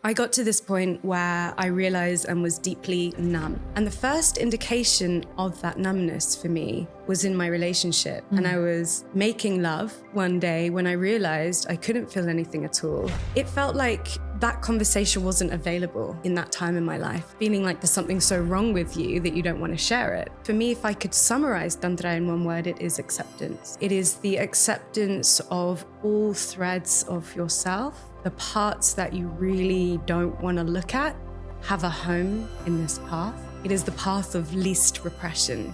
I got to this point where I realized and was deeply numb. And the first indication of that numbness for me was in my relationship. And I was making love one day when I realized I couldn't feel anything at all. It felt like that conversation wasn't available in that time in my life, feeling like there's something so wrong with you that you don't want to share it. For me, if I could summarize Tantra in one word, it is acceptance. It is the acceptance of all threads of yourself. The parts that you really don't want to look at have a home in this path. It is the path of least repression.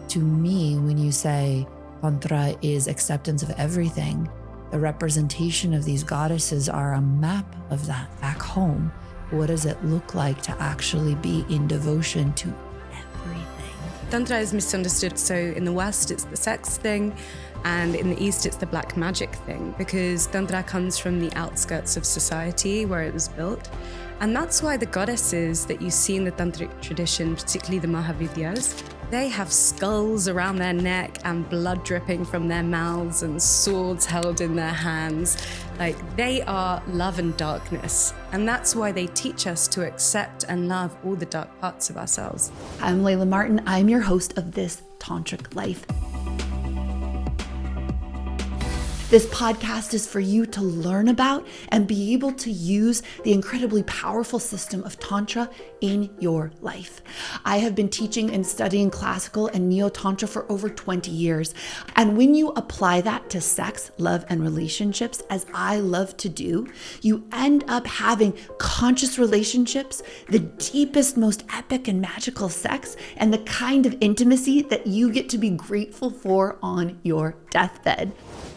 To me, when you say Tantra is acceptance of everything, the representation of these goddesses are a map of that back home. What does it look like to actually be in devotion to everything? Tantra is misunderstood. So in the West, it's the sex thing. And in the East, it's the black magic thing, because Tantra comes from the outskirts of society where it was built. And that's why the goddesses that you see in the Tantric tradition, particularly the Mahavidyas, they have skulls around their neck and blood dripping from their mouths and swords held in their hands. Like, they are love and darkness. And that's why they teach us to accept and love all the dark parts of ourselves. I'm Layla Martin. I'm your host of This Tantric Life. This podcast is for you to learn about and be able to use the incredibly powerful system of Tantra in your life. I have been teaching and studying classical and neo-Tantra for over 20 years. And when you apply that to sex, love, and relationships, as I love to do, you end up having conscious relationships, the deepest, most epic and magical sex, and the kind of intimacy that you get to be grateful for on your deathbed.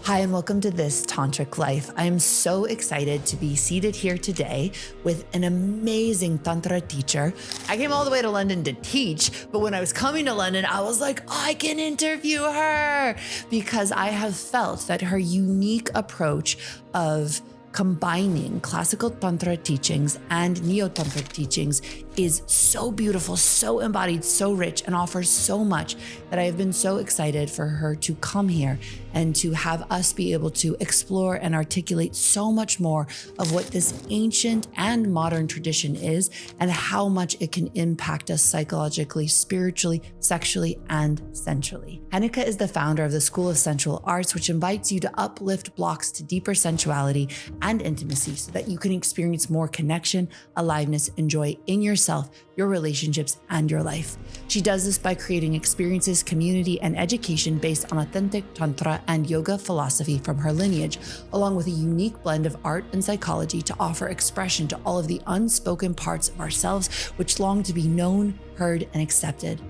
Hi, and welcome to This Tantric Life. I am so excited to be seated here today with an amazing Tantra teacher. I came all the way to London to teach, but when I was coming to London, I was like, I can interview her, because I have felt that her unique approach of combining classical Tantra teachings and neo-Tantric teachings is so beautiful, so embodied, so rich, and offers so much that I have been so excited for her to come here and to have us be able to explore and articulate so much more of what this ancient and modern tradition is and how much it can impact us psychologically, spiritually, sexually, and sensually. Henneke is the founder of the School of Sensual Arts, which invites you to uplift blocks to deeper sensuality and intimacy so that you can experience more connection, aliveness, and joy in yourself, your relationships, and your life. She does this by creating experiences, community, and education based on authentic Tantra and yoga philosophy from her lineage, along with a unique blend of art and psychology to offer expression to all of the unspoken parts of ourselves which long to be known, heard, and accepted.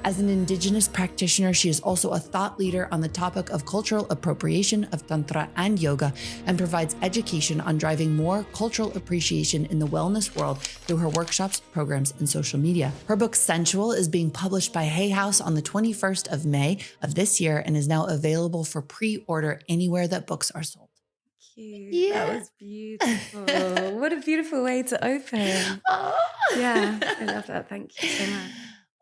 As an Indigenous practitioner, she is also a thought leader on the topic of cultural appropriation of Tantra and yoga, and provides education on driving more cultural appreciation in the wellness world through her workshops, programs, and social media. Her book Sensual is being published by Hay House on the 21st of May of this year and is now available for pre-order anywhere that books are sold. Cute. Yeah. That was beautiful. What a beautiful way to open. Yeah, I love that. Thank you so much.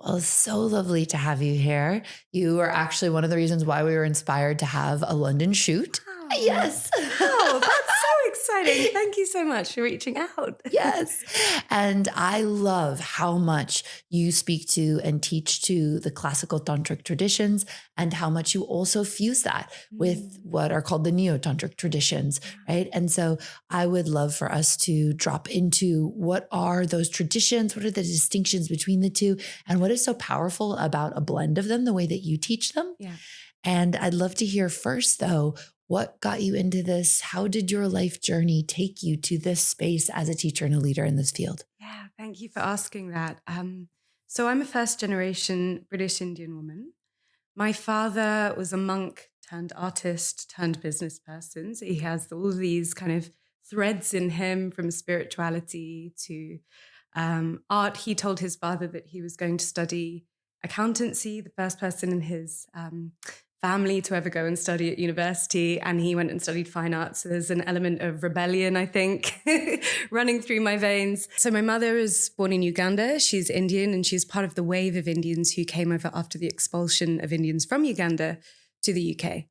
Well, it's so lovely to have you here. You are actually one of the reasons why we were inspired to have a London shoot. Oh. Yes. Oh, that's so exciting. Thank you so much for reaching out. Yes. And I love how much you speak to and teach to the classical tantric traditions, and how much you also fuse that with what are called the neo-tantric traditions, right? And so I would love for us to drop into what are those traditions, what are the distinctions between the two, and what is so powerful about a blend of them, the way that you teach them. Yeah. And I'd love to hear first, though, what got you into this? How did your life journey take you to this space as a teacher and a leader in this field? Yeah, thank you for asking that. So I'm a first generation British Indian woman. My father was a monk turned artist turned business person. So he has all these kind of threads in him, from spirituality to art. He told his father that he was going to study accountancy, the first person in his family to ever go and study at university, and he went and studied fine arts. So there's an element of rebellion, I think, running through my veins. So my mother is born in Uganda. She's Indian, and she's part of the wave of Indians who came over after the expulsion of Indians from Uganda to the UK.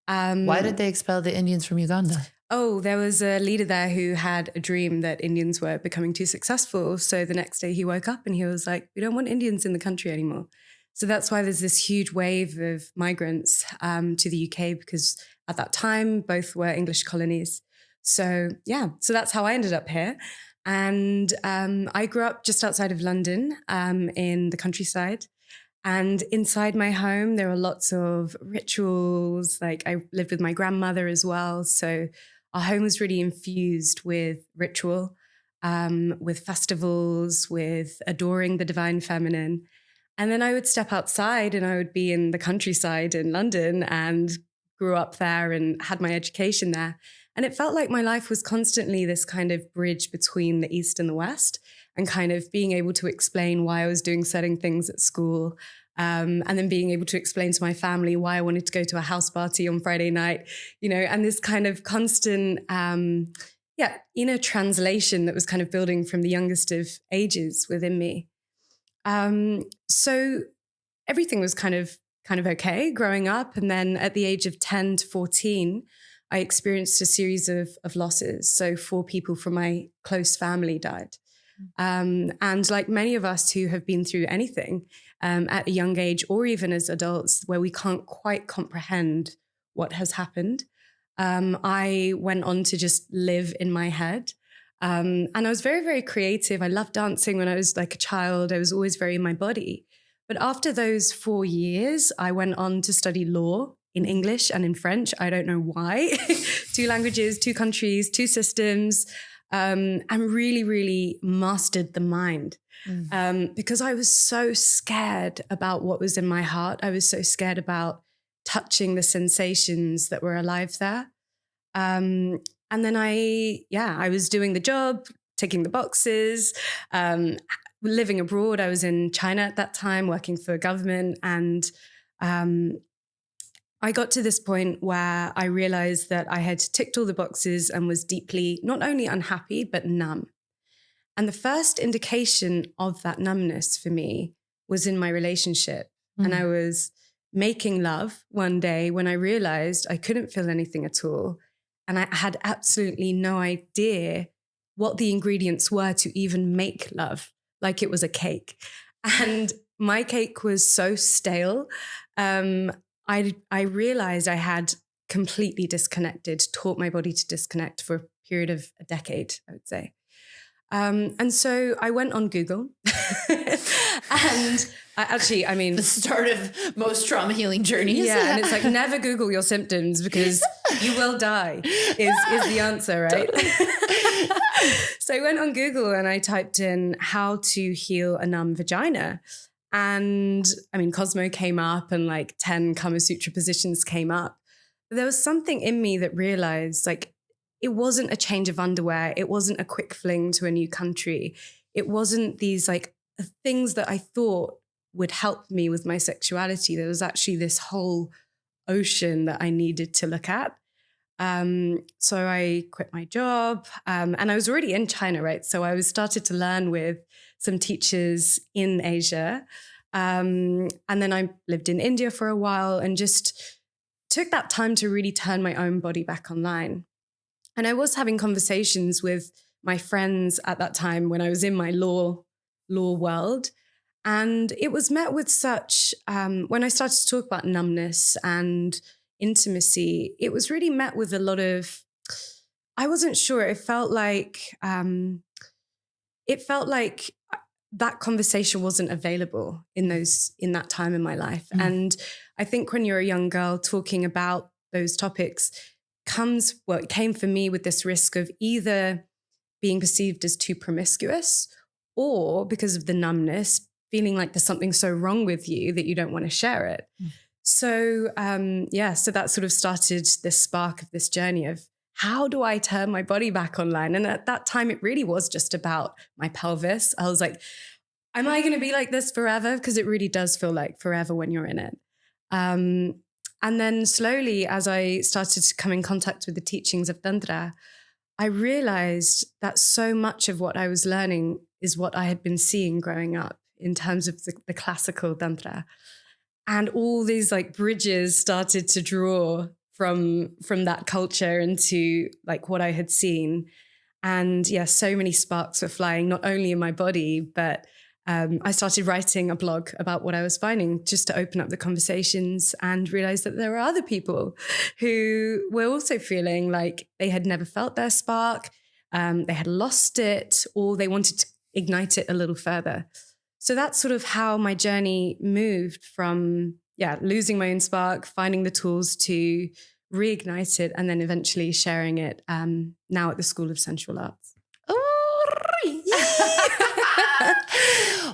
Why did they expel the Indians from Uganda? Oh, there was a leader there who had a dream that Indians were becoming too successful. So the next day he woke up and he was like, we don't want Indians in the country anymore. So that's why there's this huge wave of migrants to the UK, because at that time, both were English colonies. So yeah, so that's how I ended up here. And I grew up just outside of London in the countryside. And inside my home, there were lots of rituals. Like I lived with my grandmother as well. So our home was really infused with ritual, with festivals, with adoring the divine feminine. And then I would step outside and I would be in the countryside in London and grew up there and had my education there. And it felt like my life was constantly this kind of bridge between the East and the West, and kind of being able to explain why I was doing certain things at school. And then being able to explain to my family why I wanted to go to a house party on Friday night, and this kind of constant, inner translation that was kind of building from the youngest of ages within me. So everything was kind of okay growing up. And then at the age of 10 to 14, I experienced a series of losses. So 4 people from my close family died. And like many of us who have been through anything at a young age, or even as adults, where we can't quite comprehend what has happened, I went on to just live in my head. And I was very, very creative. I loved dancing when I was like a child. I was always very in my body. But after those 4 years, I went on to study law in English and in French. I don't know why. 2 languages, 2 countries, 2 systems, and really, really mastered the mind. Because I was so scared about what was in my heart. I was so scared about touching the sensations that were alive there. And then I was doing the job, ticking the boxes, living abroad. I was in China at that time, working for government. And I got to this point where I realized that I had ticked all the boxes and was deeply, not only unhappy, but numb. And the first indication of that numbness for me was in my relationship. And I was making love one day when I realized I couldn't feel anything at all. And I had absolutely no idea what the ingredients were to even make love, like it was a cake. And my cake was so stale. I realized I had completely disconnected, taught my body to disconnect for a period of a decade, I would say. And so I went on Google and the start of most trauma healing journeys. Yeah. And it's like, never Google your symptoms because you will die is the answer, right? So I went on Google and I typed in how to heal a numb vagina. And Cosmo came up and like 10 Kama Sutra positions came up. But there was something in me that realized like, it wasn't a change of underwear. It wasn't a quick fling to a new country. It wasn't these like things that I thought would help me with my sexuality. There was actually this whole ocean that I needed to look at. So I quit my job and I was already in China, right? So I started to learn with some teachers in Asia. And then I lived in India for a while and just took that time to really turn my own body back online. And I was having conversations with my friends at that time when I was in my law world. And it was met with such, when I started to talk about numbness and intimacy, it was really met with a lot of, I wasn't sure. It felt like that conversation wasn't available in that time in my life. And I think when you're a young girl talking about those topics, it came for me with this risk of either being perceived as too promiscuous or because of the numbness, feeling like there's something so wrong with you that you don't want to share it. So, so that sort of started this spark of this journey of how do I turn my body back online? And at that time, it really was just about my pelvis. I was like, am I going to be like this forever? Because it really does feel like forever when you're in it. And then slowly, as I started to come in contact with the teachings of Tantra, I realized that so much of what I was learning is what I had been seeing growing up in terms of the classical Tantra. And all these like bridges started to draw from that culture into like what I had seen. And yeah, so many sparks were flying, not only in my body, but I started writing a blog about what I was finding just to open up the conversations and realize that there were other people who were also feeling like they had never felt their spark, they had lost it, or they wanted to ignite it a little further. So that's sort of how my journey moved from, losing my own spark, finding the tools to reignite it, and then eventually sharing it now at the School of Sensual Arts.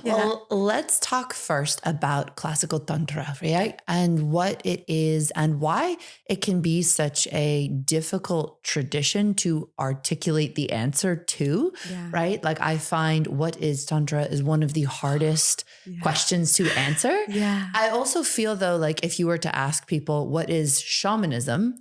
Well, let's talk first about classical tantra, right? And what it is and why it can be such a difficult tradition to articulate the answer to, right? Like I find what is tantra is one of the hardest questions to answer. Yeah. I also feel though, like if you were to ask people what is shamanism,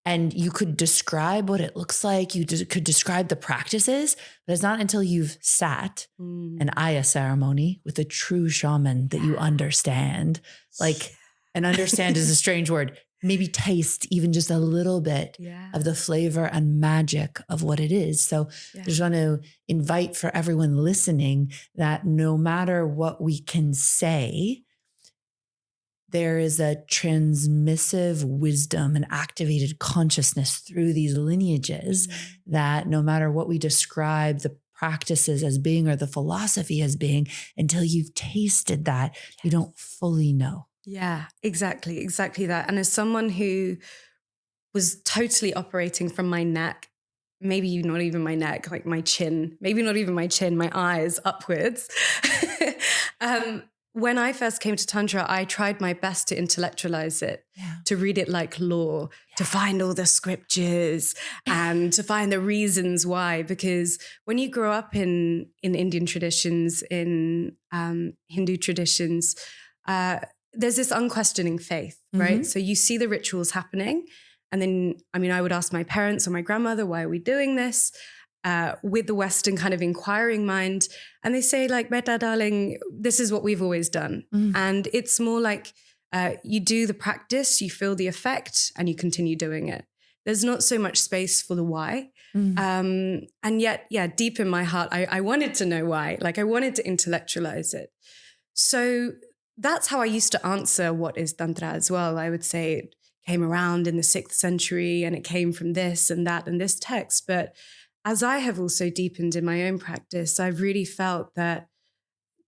and you could describe what it looks like, you could describe the practices, but it's not until you've sat an Aya ceremony with a true shaman that you understand. Like, and understand is a strange word. Maybe taste even just a little bit of the flavor and magic of what it is. So I just want to invite for everyone listening that no matter what we can say, there is a transmissive wisdom and activated consciousness through these lineages that no matter what we describe the practices as being or the philosophy as being, until you've tasted that, you don't fully know. Yeah, exactly that. And as someone who was totally operating from my neck, maybe not even my neck, like my chin, maybe not even my chin, my eyes upwards. When I first came to Tantra, I tried my best to intellectualize it, to read it like law, to find all the scriptures and to find the reasons why. Because when you grow up in Indian traditions, in Hindu traditions, there's this unquestioning faith, right? So you see the rituals happening. And then, I would ask my parents or my grandmother, why are we doing this? With the Western kind of inquiring mind. And they say like, Beta darling, this is what we've always done. And it's more like you do the practice, you feel the effect and you continue doing it. There's not so much space for the why. And yet, deep in my heart, I wanted to know why. Like I wanted to intellectualize it. So that's how I used to answer what is Tantra as well. I would say it came around in the 6th century and it came from this and that and this text. But as I have also deepened in my own practice, I've really felt that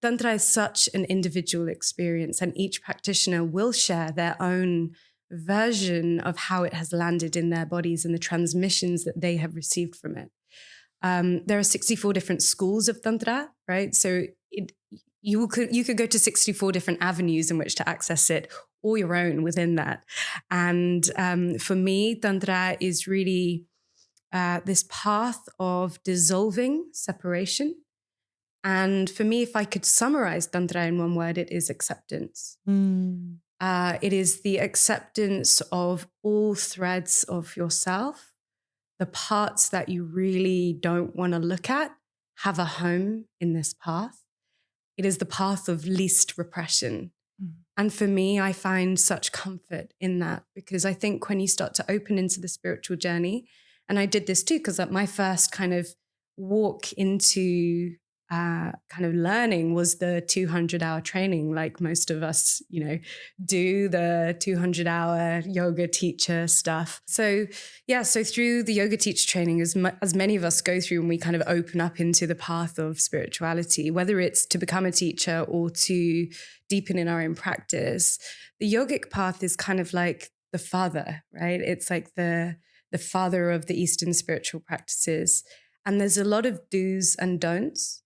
Tantra is such an individual experience and each practitioner will share their own version of how it has landed in their bodies and the transmissions that they have received from it. There are 64 different schools of Tantra, right? So you could go to 64 different avenues in which to access it, or your own within that. And for me, Tantra is really this path of dissolving separation. And for me, if I could summarize Tantra in one word, it is acceptance. It is the acceptance of all threads of yourself, the parts that you really don't want to look at have a home in this path. It is the path of least repression. And for me, I find such comfort in that because I think when you start to open into the spiritual journey, and I did this too, because my first kind of walk into kind of learning was the 200-hour training, like most of us, do the 200-hour yoga teacher stuff. So through the yoga teacher training, as many of us go through and we kind of open up into the path of spirituality, whether it's to become a teacher or to deepen in our own practice, the yogic path is kind of like the father, right? It's like the father of the Eastern spiritual practices. And there's a lot of do's and don'ts.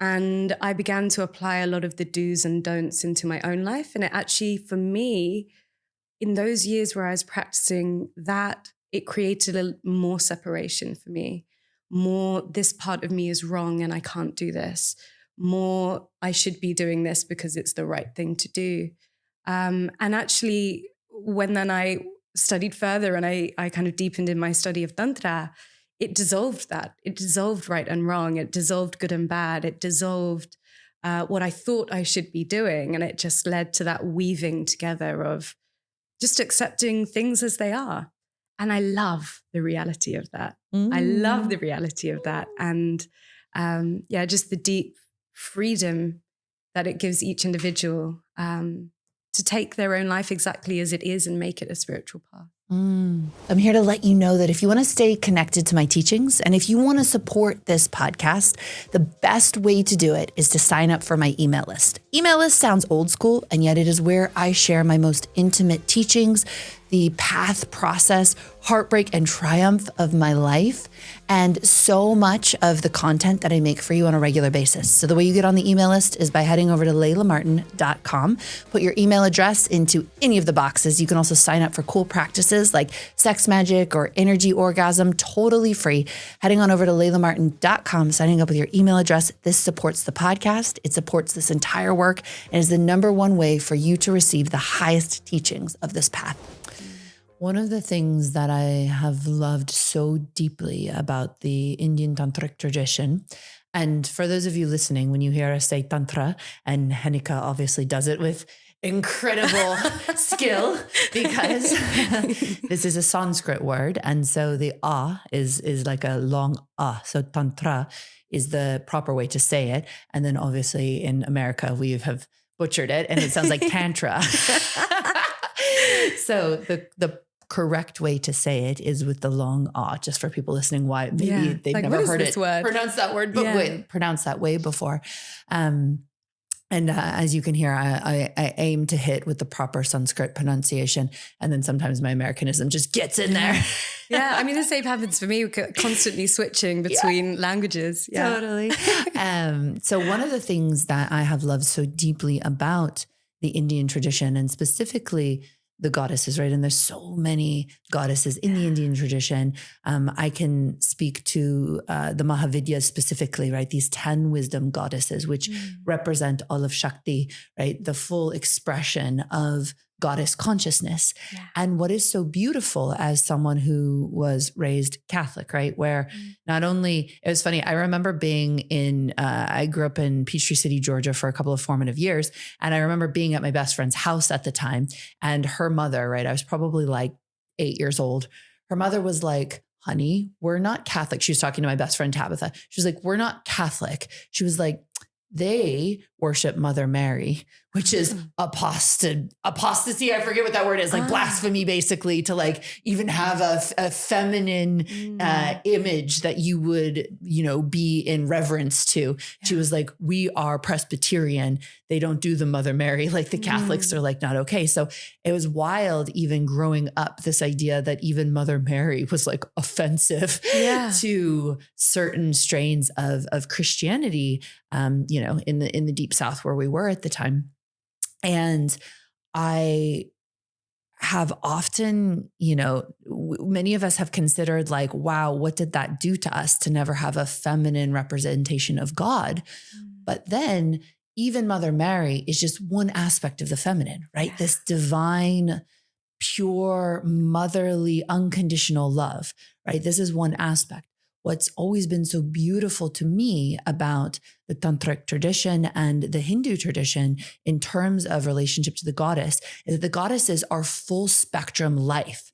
And I began to apply a lot of the do's and don'ts into my own life. And it actually, for me, in those years where I was practicing that, it created more separation for me. More, this part of me is wrong and I can't do this. More, I should be doing this because it's the right thing to do. And actually, when then I studied further and I kind of deepened in my study of Tantra, it dissolved that. It dissolved right and wrong. It dissolved good and bad. It dissolved what I thought I should be doing. And it just led to that weaving together of just accepting things as they are. And I love the reality of that. I love the reality of that. And just the deep freedom that it gives each individual to take their own life exactly as it is and make it a spiritual path. I'm here to let you know that if you want to stay connected to my teachings and if you want to support this podcast, the best way to do it is to sign up for my email list. Email list sounds old school, and yet it is where I share my most intimate teachings, the path, process, heartbreak, and triumph of my life, and so much of the content that I make for you on a regular basis. So the way you get on the email list is by heading over to laylamartin.com, put your email address into any of the boxes. You can also sign up for cool practices like sex magic or energy orgasm, totally free. Heading on over to laylamartin.com, signing up with your email address. This supports the podcast. It supports this entire work and is the number one way for you to receive the highest teachings of this path. One of the things that I have loved so deeply about the Indian tantric tradition, and for those of you listening, when you hear us say tantra, and Henika obviously does it with incredible skill, because this is a Sanskrit word, and so the is like a long so tantra is the proper way to say it, and then obviously in America we have butchered it, and it sounds like tantra. So the correct way to say it is with the long just for people listening, why maybe they've never heard it pronounce that word, but pronounce that way before. And as you can hear, I aim to hit with the proper Sanskrit pronunciation, and then sometimes my Americanism just gets in there. Yeah, I mean, the same happens for me, constantly switching between languages. Yeah. Totally. So one of the things that I have loved so deeply about the Indian tradition, and specifically the goddesses, right? And there's so many goddesses in the Indian tradition. I can speak to the Mahavidyas specifically, right? These 10 wisdom goddesses, which represent all of Shakti, right? The full expression of goddess consciousness. Yeah. And what is so beautiful as someone who was raised Catholic, right? Where not only, it was funny, I remember being I grew up in Peachtree City, Georgia for a couple of formative years. And I remember being at my best friend's house at the time, and her mother, right? I was probably like 8 years old. Her mother was like, honey, we're not Catholic. She was talking to my best friend, Tabitha. She was like, we're not Catholic. She was like, they worship Mother Mary, which is apostasy. I forget what that word is, like blasphemy, basically, to like even have a feminine image that you would, be in reverence to. Yeah. She was like, we are Presbyterian. They don't do the Mother Mary. Like the Catholics are like, not okay. So it was wild, even growing up, this idea that even Mother Mary was like offensive to certain strains of Christianity, in the deep South where we were at the time. And I have often, many of us have considered like, wow, what did that do to us to never have a feminine representation of God? But then even Mother Mary is just one aspect of the feminine, right? This divine, pure, motherly, unconditional love, right? This is one aspect. What's always been so beautiful to me about the tantric tradition and the Hindu tradition in terms of relationship to the goddess is that the goddesses are full spectrum life,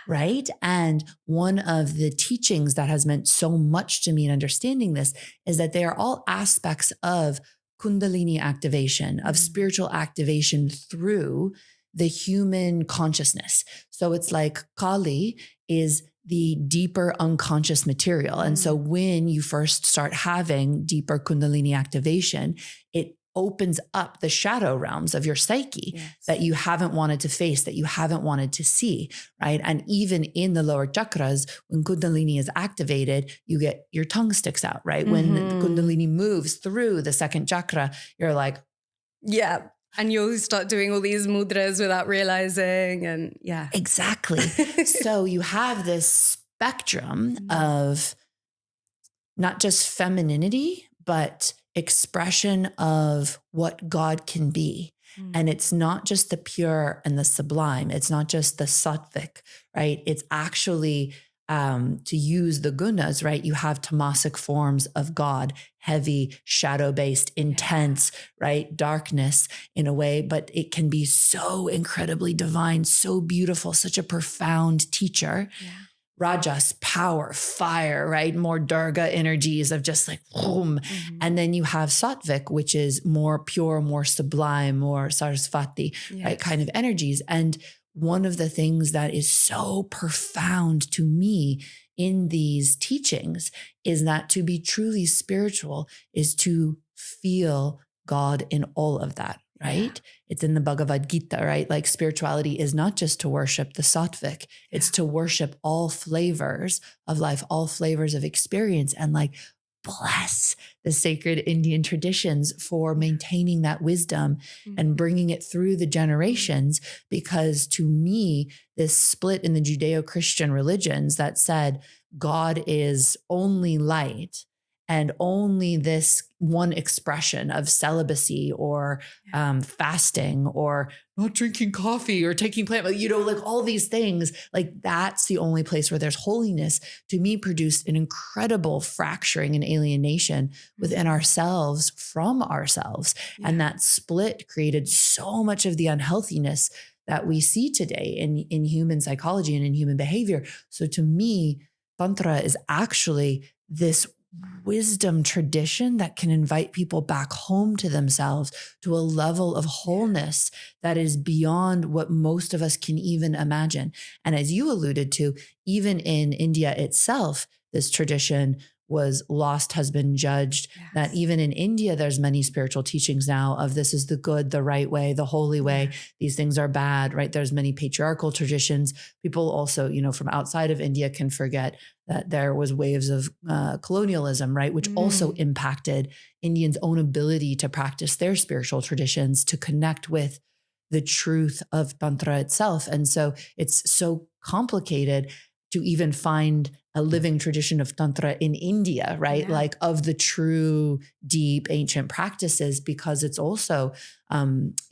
right? And one of the teachings that has meant so much to me in understanding this is that they are all aspects of Kundalini activation, of spiritual activation through the human consciousness. So it's like Kali is the deeper unconscious material. And so when you first start having deeper Kundalini activation, it opens up the shadow realms of your psyche that you haven't wanted to face, that you haven't wanted to see, right? And even in the lower chakras, when Kundalini is activated, you get your tongue sticks out, right? When Kundalini moves through the second chakra, you're like, and you'll start doing all these mudras without realizing. And exactly. So you have this spectrum of not just femininity, but expression of what God can be. And it's not just the pure and the sublime. It's not just the sattvic, right? It's actually to use the gunas, right? You have tamasic forms of God, heavy, shadow-based, intense, right? Darkness in a way, but it can be so incredibly divine, so beautiful, such a profound teacher. Yeah. Rajas, power, fire, right? More Durga energies of just like, boom. Mm-hmm. And then you have Sattvic, which is more pure, more sublime, more Sarasvati, right? Kind of energies. And one of the things that is so profound to me in these teachings is that to be truly spiritual is to feel God in all of that. Right? It's in the Bhagavad Gita, right? Like spirituality is not just to worship the sattvic, it's to worship all flavors of life, all flavors of experience, and like bless the sacred Indian traditions for maintaining that wisdom and bringing it through the generations. Because to me, this split in the Judeo-Christian religions that said God is only light and only this one expression of celibacy or fasting or not drinking coffee or taking plant, like all these things, like that's the only place where there's holiness, to me produced an incredible fracturing and alienation within ourselves from ourselves. And that split created so much of the unhealthiness that we see today in human psychology and in human behavior. So to me, Tantra is actually this wisdom tradition that can invite people back home to themselves, to a level of wholeness that is beyond what most of us can even imagine. And as you alluded to, even in India itself, this tradition was lost, has been judged, that even in India, there's many spiritual teachings now of this is the good, the right way, the holy way. These things are bad, right? There's many patriarchal traditions. People also, from outside of India can forget that there was waves of colonialism, right? Which also impacted Indians' own ability to practice their spiritual traditions, to connect with the truth of Tantra itself. And so it's so complicated to even find a living tradition of Tantra in India, right? Like of the true, deep, ancient practices, because it's also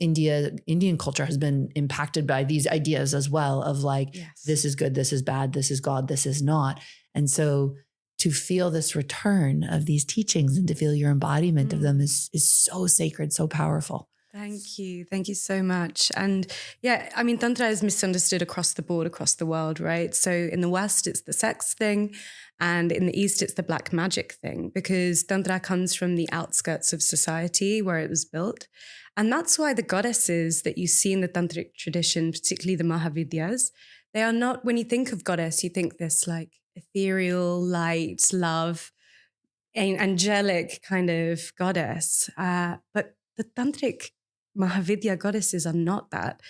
Indian culture has been impacted by these ideas as well of like, this is good, this is bad, this is God, this is not. And so to feel this return of these teachings and to feel your embodiment of them is so sacred, so powerful. Thank you. Thank you so much. And Tantra is misunderstood across the board, across the world, right? So in the West, it's the sex thing. And in the East, it's the black magic thing, because Tantra comes from the outskirts of society where it was built. And that's why the goddesses that you see in the Tantric tradition, particularly the Mahavidyas, they are not, when you think of goddess, you think this like ethereal, light, love, angelic kind of goddess. But the Tantric Mahavidya goddesses are not that.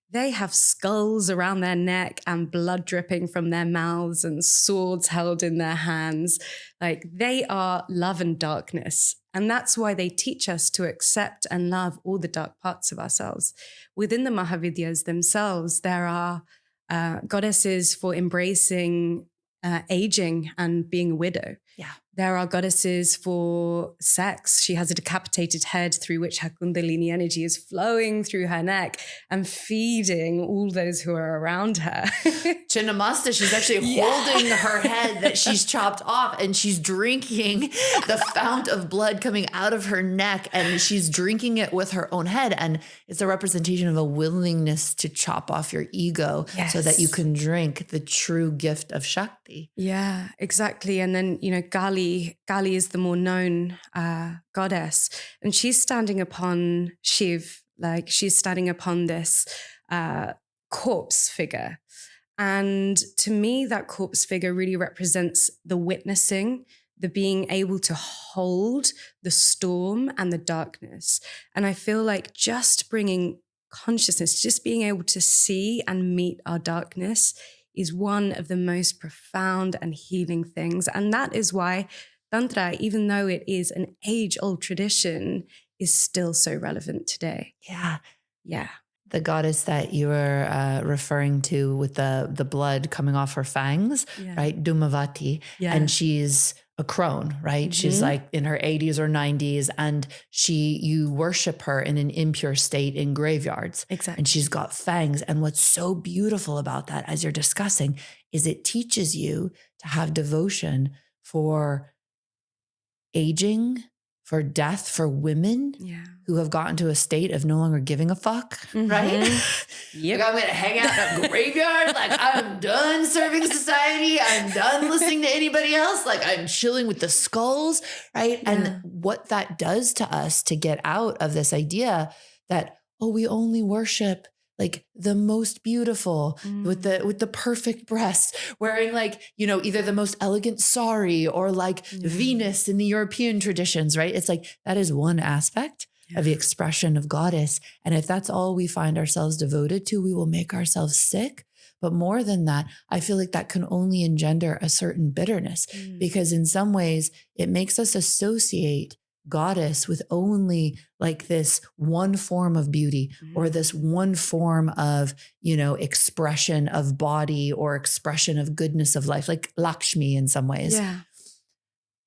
They have skulls around their neck and blood dripping from their mouths and swords held in their hands. Like they are love and darkness. And that's why they teach us to accept and love all the dark parts of ourselves. Within the Mahavidyas themselves, there are goddesses for embracing aging and being a widow. Yeah. There are goddesses for sex. She has a decapitated head through which her Kundalini energy is flowing through her neck and feeding all those who are around her. Chinnamasta, she's actually holding her head that she's chopped off, and she's drinking the fount of blood coming out of her neck, and she's drinking it with her own head. And it's a representation of a willingness to chop off your ego so that you can drink the true gift of Shakti. Yeah, exactly. And then, Kali is the more known goddess, and she's standing upon Shiv, like she's standing upon this corpse figure. And to me, that corpse figure really represents the witnessing, the being able to hold the storm and the darkness. And I feel like just bringing consciousness, just being able to see and meet our darkness is one of the most profound and healing things. And that is why Tantra, even though it is an age-old tradition, is still so relevant today. Yeah. The goddess that you were referring to with the blood coming off her fangs, right? Dhumavati. Yeah. And she's a crone, right? She's like in her 80s or 90s, and you worship her in an impure state in graveyards. Exactly. And she's got fangs. And what's so beautiful about that, as you're discussing, is it teaches you to have devotion for aging, for death, for women who have gotten to a state of no longer giving a fuck, right? Yep. Like, I'm going to hang out in a graveyard. Like, I'm done serving society. I'm done listening to anybody else. Like, I'm chilling with the skulls, right? Yeah. And what that does to us to get out of this idea that, oh, we only worship like the most beautiful with the perfect breasts, wearing like, you know, either the most elegant sari or like Venus in the European traditions, right? It's like, that is one aspect of the expression of goddess. And if that's all we find ourselves devoted to, we will make ourselves sick. But more than that, I feel like that can only engender a certain bitterness because in some ways it makes us associate goddess with only like this one form of beauty or this one form of, you know, expression of body or expression of goodness of life, like Lakshmi in some ways. Yeah.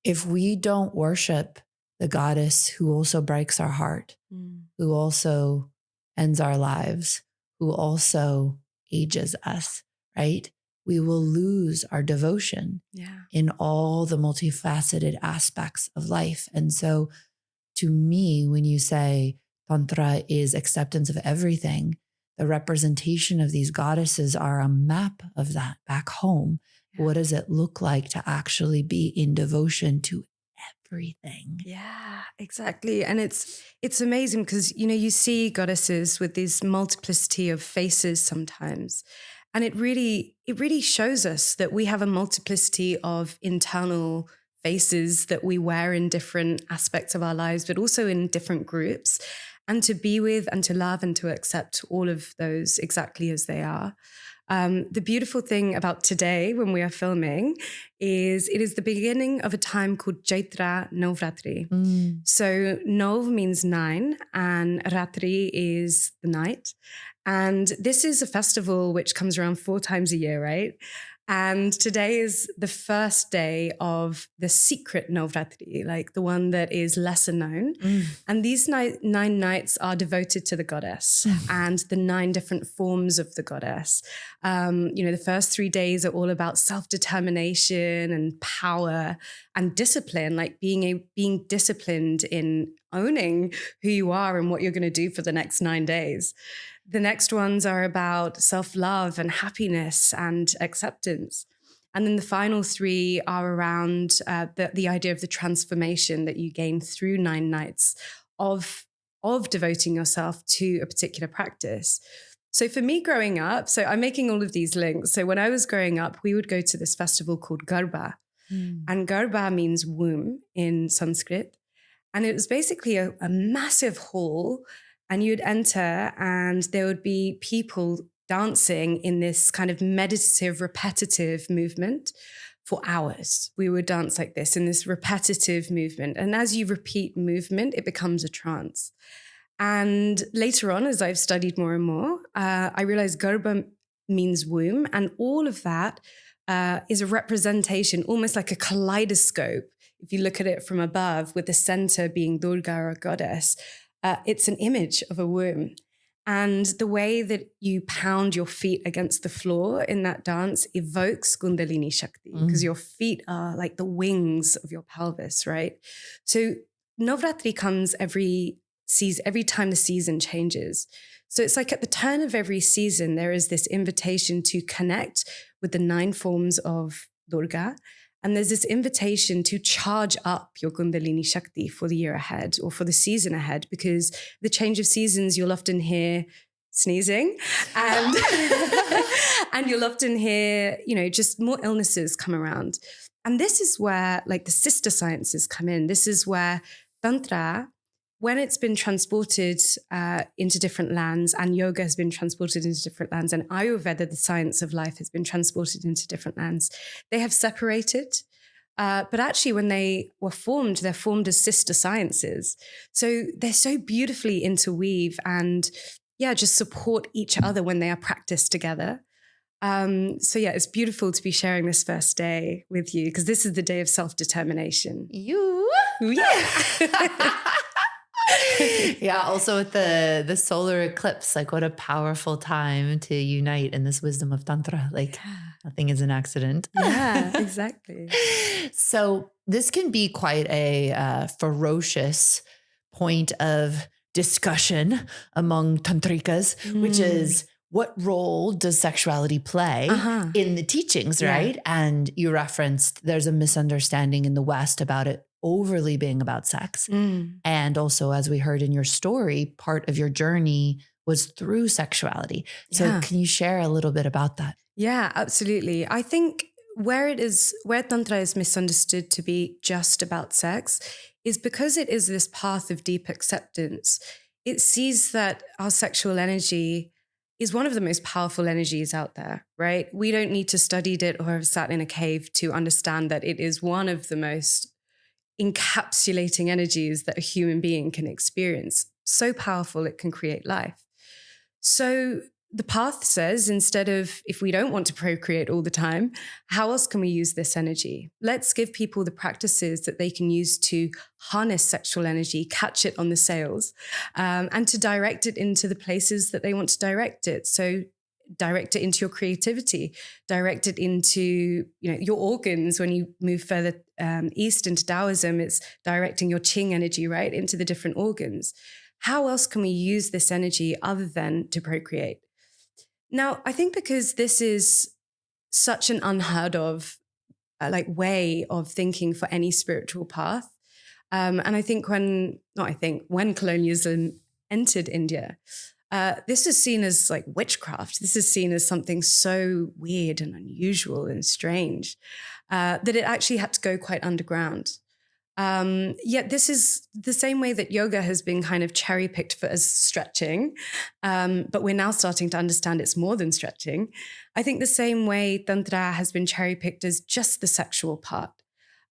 If we don't worship the goddess who also breaks our heart, who also ends our lives, who also ages us, right? We will lose our devotion in all the multifaceted aspects of life. And so to me, when you say Tantra is acceptance of everything, the representation of these goddesses are a map of that back home. What does it look like to actually be in devotion to everything? Yeah, exactly. And it's amazing because, you know, you see goddesses with this multiplicity of faces sometimes. And it really shows us that we have a multiplicity of internal faces that we wear in different aspects of our lives, but also in different groups, and to be with and to love and to accept all of those exactly as they are. The beautiful thing about today when we are filming is it is the beginning of a time called Chaitra Navratri. So Nov means 9 and Ratri is the night. And this is a festival which comes around 4 times a year, right? And today is the first day of the secret Navratri, like the one that is lesser known. And these 9 nights are devoted to the goddess and the 9 different forms of the goddess. You know, the first 3 days are all about self-determination and power and discipline, like being disciplined in owning who you are and what you're going to do for the next 9 days. The next ones are about self-love and happiness and acceptance. And then the final 3 are around the idea of the transformation that you gain through 9 nights of devoting yourself to a particular practice. So for me growing up, so I'm making all of these links. So when I was growing up, we would go to this festival called Garba. And Garba means womb in Sanskrit. And it was basically a massive hall. And you'd enter and there would be people dancing in this kind of meditative, repetitive movement for hours. We would dance like this in this repetitive movement. And as you repeat movement, it becomes a trance. And later on, as I've studied more and more, I realized Garba means womb. And all of that is a representation, almost like a kaleidoscope. If you look at it from above, with the center being Durga or goddess, it's an image of a womb. And the way that you pound your feet against the floor in that dance evokes Kundalini Shakti because your feet are like the wings of your pelvis, right? So Navratri comes every time the season changes. So it's like at the turn of every season, there is this invitation to connect with the 9 forms of Durga. And there's this invitation to charge up your Kundalini Shakti for the year ahead or for the season ahead, because the change of seasons, you'll often hear sneezing and, and you'll often hear, you know, just more illnesses come around. And this is where like the sister sciences come in. This is where Tantra, when it's been transported into different lands, and yoga has been transported into different lands, and Ayurveda, the science of life, has been transported into different lands, they have separated. But actually, when they were formed, they're formed as sister sciences. So they're so beautifully interweave and, just support each other when they are practiced together. So it's beautiful to be sharing this first day with you, because this is the day of self-determination. Also with the solar eclipse, like what a powerful time to unite in this wisdom of Tantra. Like Nothing is an accident. Yeah, exactly. So this can be quite a ferocious point of discussion among tantrikas, which is what role does sexuality play in the teachings, right? And you referenced there's a misunderstanding in the West about it overly being about sex. And also, as we heard in your story, part of your journey was through sexuality. So can you share a little bit about that? Yeah, absolutely. I think where Tantra is misunderstood to be just about sex is because it is this path of deep acceptance. It sees that our sexual energy is one of the most powerful energies out there, right? We don't need to study it or have sat in a cave to understand that it is one of the most encapsulating energies that a human being can experience. So powerful, it can create life. So the path says, instead of, if we don't want to procreate all the time, how else can we use this energy? Let's give people the practices that they can use to harness sexual energy, catch it on the sails, and to direct it into the places that they want to direct it. So direct it into your creativity, direct it into, your organs. When you move further east into Taoism, it's directing your Qing energy, right, into the different organs. How else can we use this energy other than to procreate? Now, I think because this is such an unheard of way of thinking for any spiritual path, and I think when colonialism entered India, this is seen as like witchcraft. This is seen as something so weird and unusual and strange that it actually had to go quite underground. Yet this is the same way that yoga has been kind of cherry-picked as stretching, but we're now starting to understand it's more than stretching. I think the same way Tantra has been cherry-picked as just the sexual part.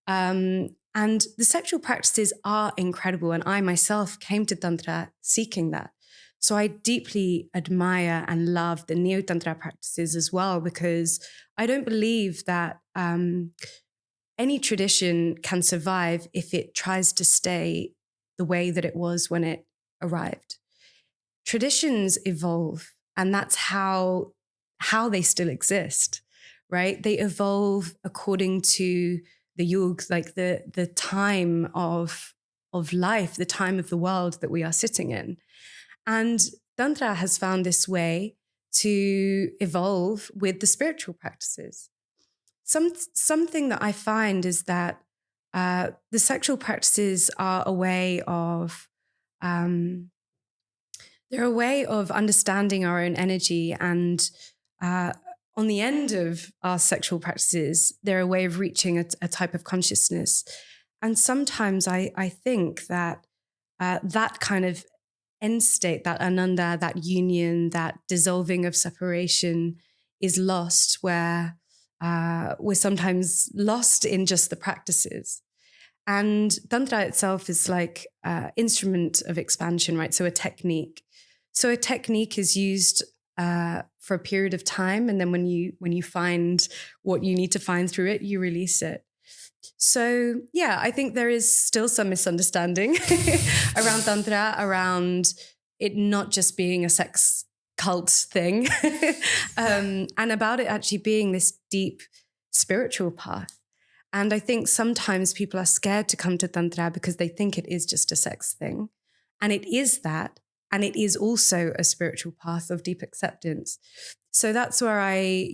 And the sexual practices are incredible, and I myself came to Tantra seeking that. So I deeply admire and love the Neo-Tantra practices as well, because I don't believe that any tradition can survive if it tries to stay the way that it was when it arrived. Traditions evolve, and that's how they still exist, right? They evolve according to the yug, like the time of life, the time of the world that we are sitting in. And Tantra has found this way to evolve with the spiritual practices. Something that I find is that the sexual practices are a way of they're a way of understanding our own energy, and on the end of our sexual practices, they're a way of reaching a type of consciousness. And sometimes I think that that kind of end state, that ananda, that union, that dissolving of separation is lost, where we're sometimes lost in just the practices. And Tantra itself is like an instrument of expansion, right? So a technique. So a technique is used for a period of time, and then when you find what you need to find through it, you release it. So yeah, I think there is still some misunderstanding around Tantra, around it not just being a sex cult thing, and about it actually being this deep spiritual path. And I think sometimes people are scared to come to Tantra because they think it is just a sex thing. And it is that. And it is also a spiritual path of deep acceptance. So that's where I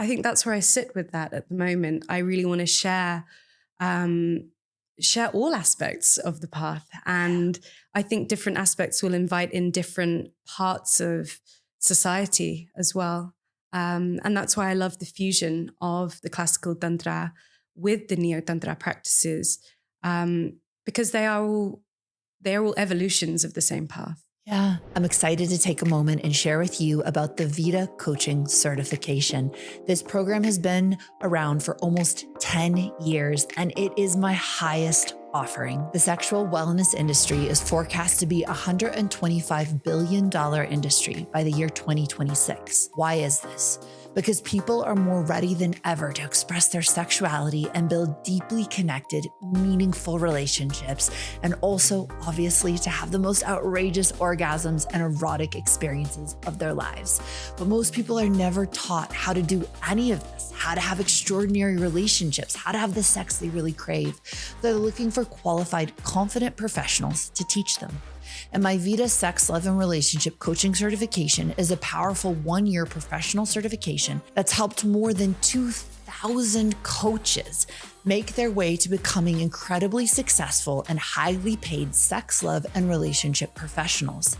think that's where I sit with that at the moment. I really want to share all aspects of the path. And I think different aspects will invite in different parts of society as well. And that's why I love the fusion of the classical Tantra with the Neo-Tantra practices, because they are all evolutions of the same path. Yeah, I'm excited to take a moment and share with you about the Vita Coaching Certification. This program has been around for almost 10 years, and it is my highest offering. The sexual wellness industry is forecast to be a $125 billion industry by the year 2026. Why is this? because people are more ready than ever to express their sexuality and build deeply connected, meaningful relationships, and also, obviously, to have the most outrageous orgasms and erotic experiences of their lives. But most people are never taught how to do any of this, how to have extraordinary relationships, how to have the sex they really crave. They're looking for qualified, confident professionals to teach them. And my Vita Sex, Love, and Relationship Coaching Certification is a powerful 1-year professional certification that's helped more than 2,000 coaches make their way to becoming incredibly successful and highly paid sex, love, and relationship professionals.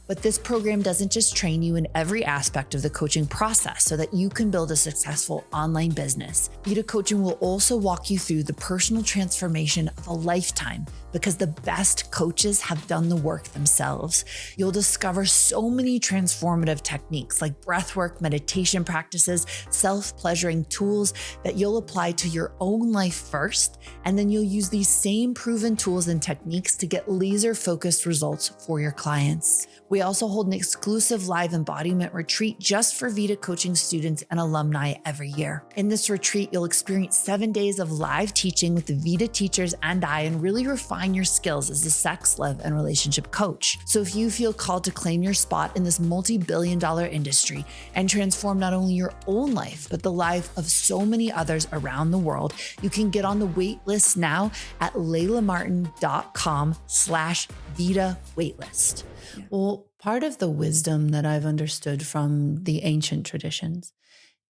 But this program doesn't just train you in every aspect of the coaching process so that you can build a successful online business. Vita Coaching will also walk you through the personal transformation of a lifetime, because the best coaches have done the work themselves. You'll discover so many transformative techniques like breathwork, meditation practices, self-pleasuring tools that you'll apply to your own life first, and then you'll use these same proven tools and techniques to get laser-focused results for your clients. We also hold an exclusive live embodiment retreat just for Vita Coaching students and alumni every year. In this retreat, you'll experience 7 days of live teaching with the Vita teachers and I, and really refine your skills as a sex, love, and relationship coach. So if you feel called to claim your spot in this multi-billion-dollar industry and transform not only your own life, but the life of so many others around the world, you can get on the wait list now at laylamartin.com/Vita waitlist. Well, part of the wisdom that I've understood from the ancient traditions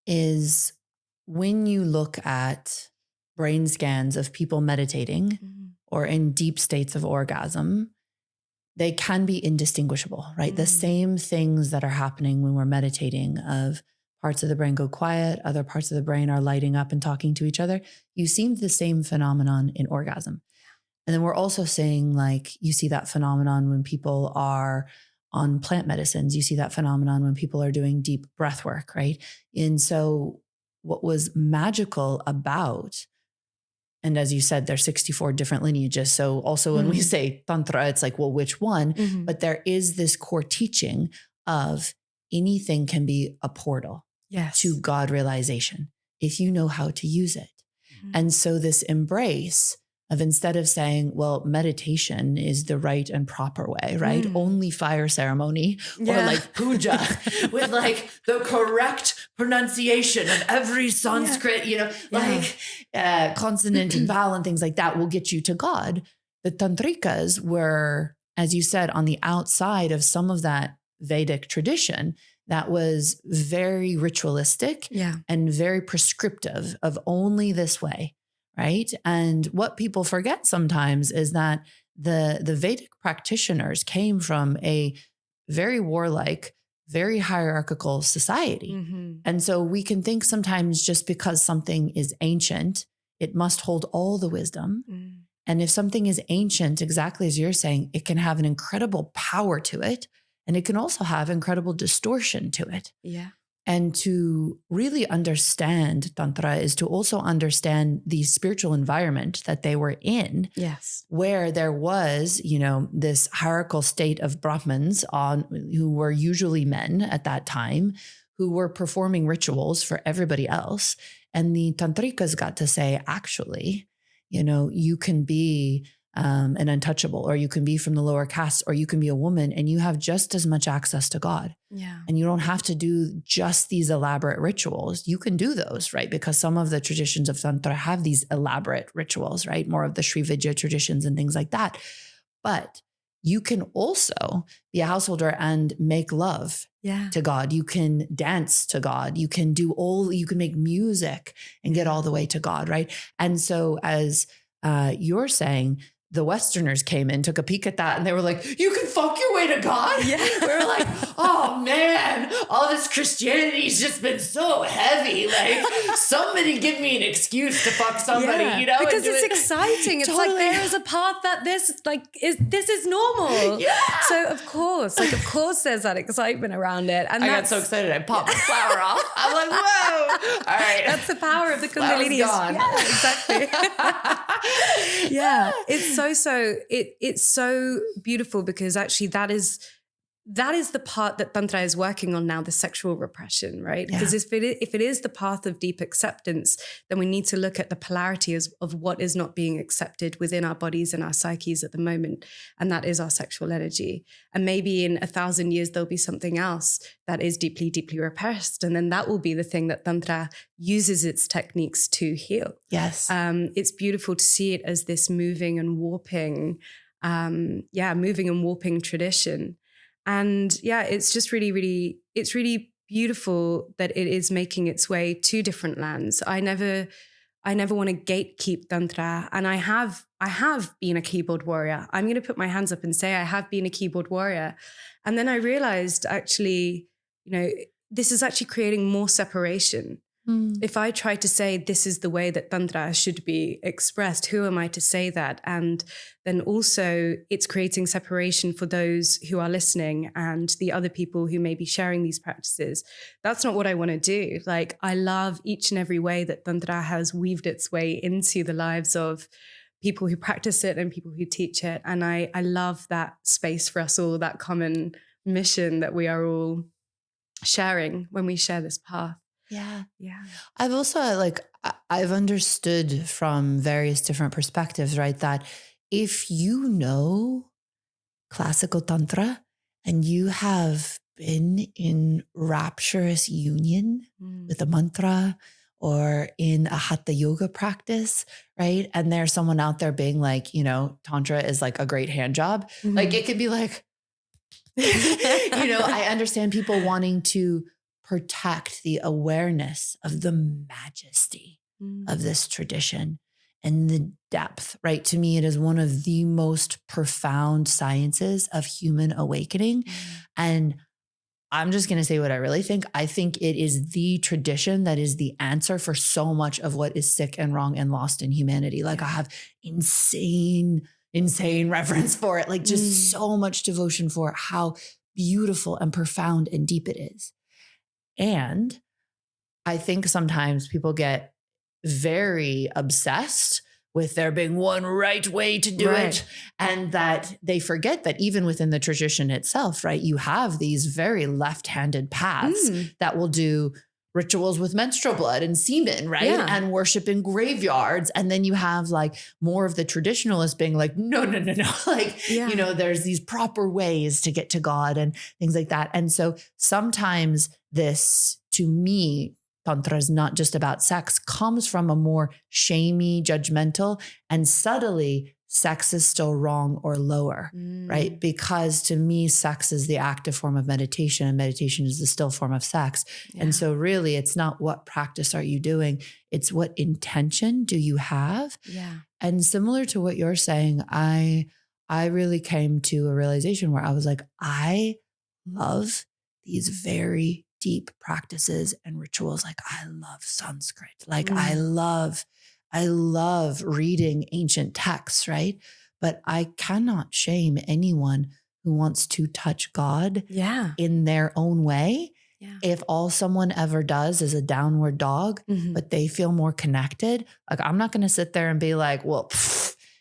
is when you look at brain scans of people meditating or in deep states of orgasm, they can be indistinguishable, right? The same things that are happening when we're meditating, of parts of the brain go quiet, other parts of the brain are lighting up and talking to each other. You see the same phenomenon in orgasm. And then we're also saying, like, you see that phenomenon when people are on plant medicines. You see that phenomenon when people are doing deep breath work, right? And so what was magical about, and as you said, there's 64 different lineages. So also when we say Tantra, it's like, well, which one? But there is this core teaching of anything can be a portal to God realization if you know how to use it. And so this embrace of, instead of saying, well, meditation is the right and proper way, right? Only fire ceremony or like puja with like the correct pronunciation of every Sanskrit, like consonant and vowel and things like that will get you to God. The Tantrikas were, as you said, on the outside of some of that Vedic tradition that was very ritualistic and very prescriptive of only this way. Right. And what people forget sometimes is that the Vedic practitioners came from a very warlike, very hierarchical society. And so we can think sometimes just because something is ancient, it must hold all the wisdom. And if something is ancient, exactly as you're saying, it can have an incredible power to it. And it can also have incredible distortion to it. And to really understand Tantra is to also understand the spiritual environment that they were in. Where there was, this hierarchical state of Brahmins who were usually men at that time, who were performing rituals for everybody else. And the Tantrikas got to say, actually, you can be an untouchable, or you can be from the lower caste, or you can be a woman and you have just as much access to God. And you don't have to do just these elaborate rituals. You can do those, right? Because some of the traditions of Tantra have these elaborate rituals, right? More of the Sri Vidya traditions and things like that. But you can also be a householder and make love to God. You can dance to God. You can you can make music and get all the way to God, right? And so as you're saying, the Westerners came in, took a peek at that, and they were like, you can fuck your way to God? We were like, oh man, all this Christianity's just been so heavy. Like, somebody give me an excuse to fuck somebody, Because it's exciting. It's like, there is a path that this is normal. So of course there's that excitement around it. And I got so excited, I popped the flower off. I'm like, whoa. All right. That's the power of the Kundalini. Exactly. It's so beautiful, because actually that is that is the part that Tantra is working on now, the sexual repression, right? Yeah. Because if it is the path of deep acceptance, then we need to look at the polarity of what is not being accepted within our bodies and our psyches at the moment. And that is our sexual energy. And maybe in 1,000 years, there'll be something else that is deeply, deeply repressed. And then that will be the thing that Tantra uses its techniques to heal. Yes. It's beautiful to see it as this moving and warping tradition. And yeah, it's just really, it's really beautiful that it is making its way to different lands. I never want to gatekeep Tantra. And I have been a keyboard warrior. I'm going to put my hands up and say I have been a keyboard warrior. And then I realized actually, this is actually creating more separation. If I try to say this is the way that Tantra should be expressed, who am I to say that? And then also it's creating separation for those who are listening and the other people who may be sharing these practices. That's not what I want to do. Like, I love each and every way that Tantra has weaved its way into the lives of people who practice it and people who teach it. And I love that space for us all, that common mission that we are all sharing when we share this path. Yeah. Yeah. I've also I've understood from various different perspectives, right? That if you know classical Tantra and you have been in rapturous union with a mantra or in a hatha yoga practice, right? And there's someone out there being like, Tantra is like a great hand job. Mm-hmm. Like, it could be like, I understand people wanting to protect the awareness of the majesty of this tradition and the depth, right? To me, it is one of the most profound sciences of human awakening. And I'm just going to say what I really think. I think it is the tradition that is the answer for so much of what is sick and wrong and lost in humanity. Like, I have insane reverence for it, like just so much devotion for it, how beautiful and profound and deep it is. And I think sometimes people get very obsessed with there being one right way to do it. And that they forget that even within the tradition itself, right, you have these very left-handed paths that will do rituals with menstrual blood and semen, right? Yeah. And worship in graveyards. And then you have like more of the traditionalists being like, no. Like, there's these proper ways to get to God and things like that. And so sometimes this, to me, Tantra is not just about sex, comes from a more shamey, judgmental, and subtly sex is still wrong or lower, right? Because to me, sex is the active form of meditation and meditation is the still form of sex. Yeah. And so really it's not what practice are you doing, it's what intention do you have? Yeah. And similar to what you're saying, I really came to a realization where I was like, I love these very deep practices and rituals. Like, I love Sanskrit. Like, I love reading ancient texts, right? But I cannot shame anyone who wants to touch God in their own way. Yeah. If all someone ever does is a downward dog, but they feel more connected, like, I'm not going to sit there and be like, well,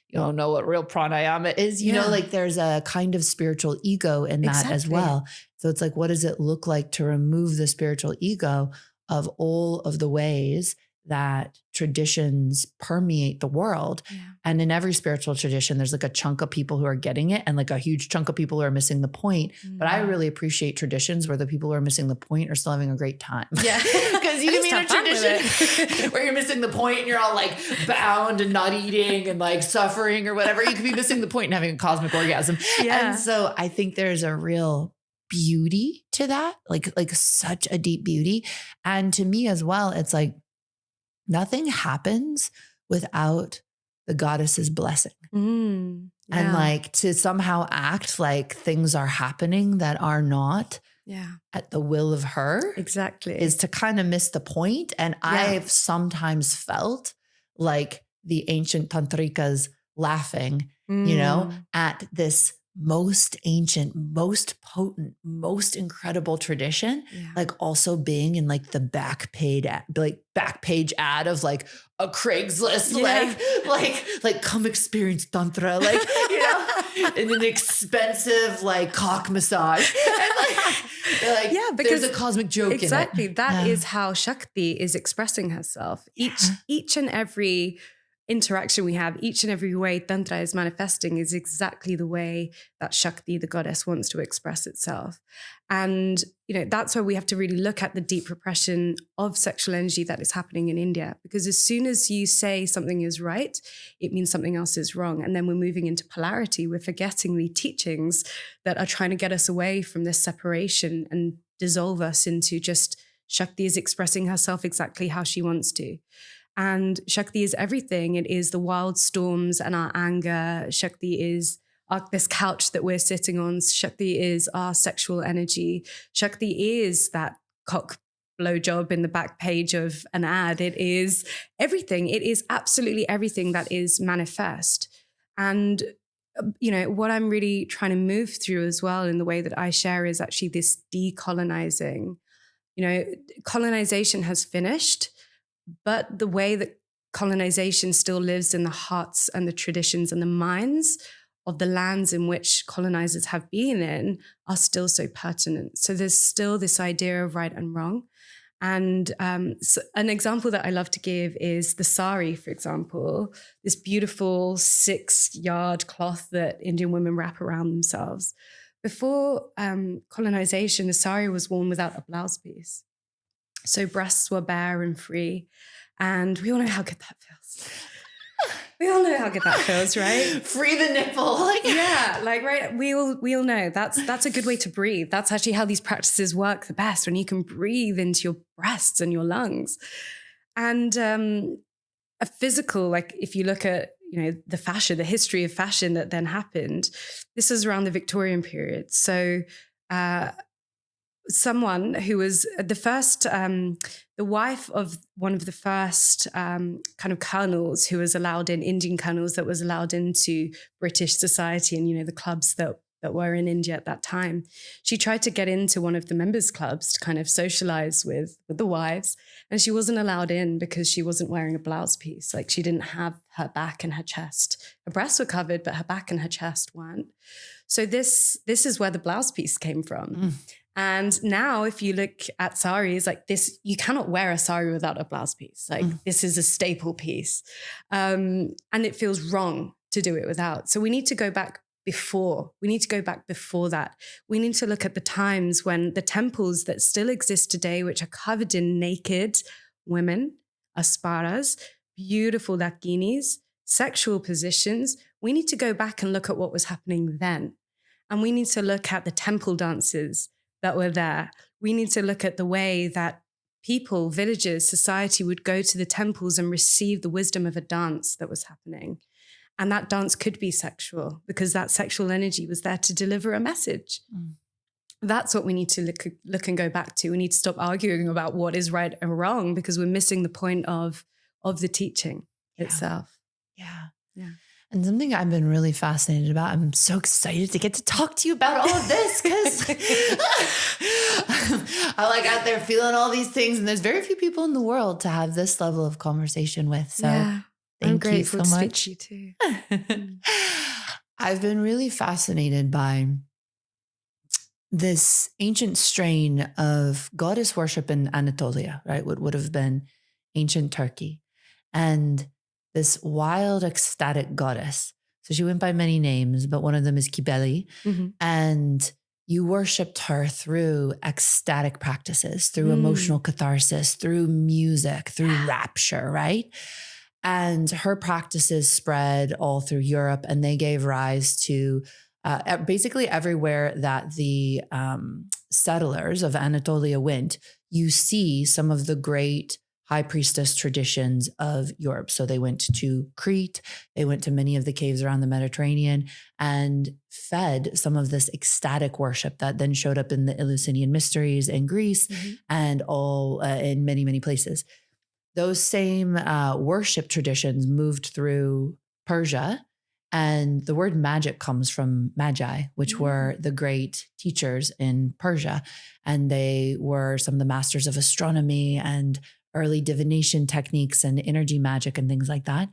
you don't know what real pranayama is. You know, like, there's a kind of spiritual ego in that as well. So it's like, what does it look like to remove the spiritual ego of all of the ways that traditions permeate the world? Yeah. And in every spiritual tradition, there's like a chunk of people who are getting it and like a huge chunk of people who are missing the point. But I really appreciate traditions where the people who are missing the point are still having a great time. Yeah. Because you can be in a tradition where you're missing the point and you're all like bound and not eating and like suffering or whatever. You could be missing the point and having a cosmic orgasm. Yeah. And so I think there's a real beauty to that, like such a deep beauty. And to me as well, it's like, nothing happens without the goddess's blessing. And like, to somehow act like things are happening that are not at the will of her is to kind of miss the point. And I've sometimes felt like the ancient tantrikas laughing, at this most ancient, most potent, most incredible tradition, like also being in like the back page ad of like a Craigslist, like come experience Tantra, like, in an expensive like cock massage. And Yeah, because there's a cosmic joke exactly in it. that is how Shakti is expressing herself. Each and every interaction we have, each and every way Tantra is manifesting is exactly the way that Shakti, the goddess, wants to express itself. And, that's why we have to really look at the deep repression of sexual energy that is happening in India. Because as soon as you say something is right, it means something else is wrong. And then we're moving into polarity. We're forgetting the teachings that are trying to get us away from this separation and dissolve us into just Shakti is expressing herself exactly how she wants to. And Shakti is everything. It is the wild storms and our anger. Shakti is this couch that we're sitting on. Shakti is our sexual energy. Shakti is that cock blowjob in the back page of an ad. It is everything. It is absolutely everything that is manifest. And, what I'm really trying to move through as well in the way that I share is actually this decolonizing. Colonization has finished. But the way that colonization still lives in the hearts and the traditions and the minds of the lands in which colonizers have been in are still so pertinent. So there's still this idea of right and wrong. And so an example that I love to give is the sari, for example, this beautiful 6-yard cloth that Indian women wrap around themselves. Before colonization, the sari was worn without a blouse piece. So breasts were bare and free. And we all know how good that feels. We all know how good that feels, right? Free the nipple. Right. We all know that's a good way to breathe. That's actually how these practices work the best, when you can breathe into your breasts and your lungs. And a physical, like if you look at, the fashion, the history of fashion that then happened, this is around the Victorian period. So someone who was the wife of one of the first kind of colonels who was allowed in, Indian colonels that was allowed into British society and, the clubs that were in India at that time. She tried to get into one of the members' clubs to kind of socialize with the wives, and she wasn't allowed in because she wasn't wearing a blouse piece. Like, she didn't have her back and her chest. Her breasts were covered, but her back and her chest weren't. So this is where the blouse piece came from. And now if you look at saris like this, you cannot wear a sari without a blouse piece. Like this is a staple piece. And it feels wrong to do it without. So we need to go back before. We need to go back before that. We need to look at the times when the temples that still exist today, which are covered in naked women, asparas, beautiful dakinis, sexual positions. We need to go back and look at what was happening then. And we need to look at the temple dances that were there. We need to look at the way that people, villages, society would go to the temples and receive the wisdom of a dance that was happening. And that dance could be sexual because that sexual energy was there to deliver a message. That's what we need to look and go back to. We need to stop arguing about what is right and wrong because we're missing the point of the teaching itself. Yeah. And something I've been really fascinated about, I'm so excited to get to talk to you about all of this because I'm like out there feeling all these things. And there's very few people in the world to have this level of conversation with. So thank you so much. To speak to you too. I've been really fascinated by this ancient strain of goddess worship in Anatolia, right? What would have been ancient Turkey. And this wild, ecstatic goddess. So she went by many names, but one of them is Kibeli. And you worshiped her through ecstatic practices, through emotional catharsis, through music, through rapture, right? And her practices spread all through Europe, and they gave rise to basically everywhere that the settlers of Anatolia went, you see some of the great high priestess traditions of Europe. So they went to Crete, they went to many of the caves around the Mediterranean and fed some of this ecstatic worship that then showed up in the Eleusinian mysteries in Greece and all in many, many places. Those same worship traditions moved through Persia. And the word magic comes from magi, which were the great teachers in Persia. And they were some of the masters of astronomy and early divination techniques and energy magic and things like that.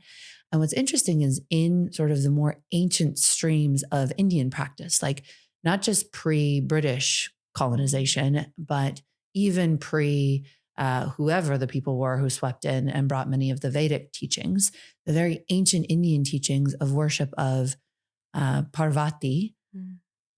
And what's interesting is in sort of the more ancient streams of Indian practice, like not just pre-British colonization, but even pre whoever the people were who swept in and brought many of the Vedic teachings, the very ancient Indian teachings of worship of Parvati,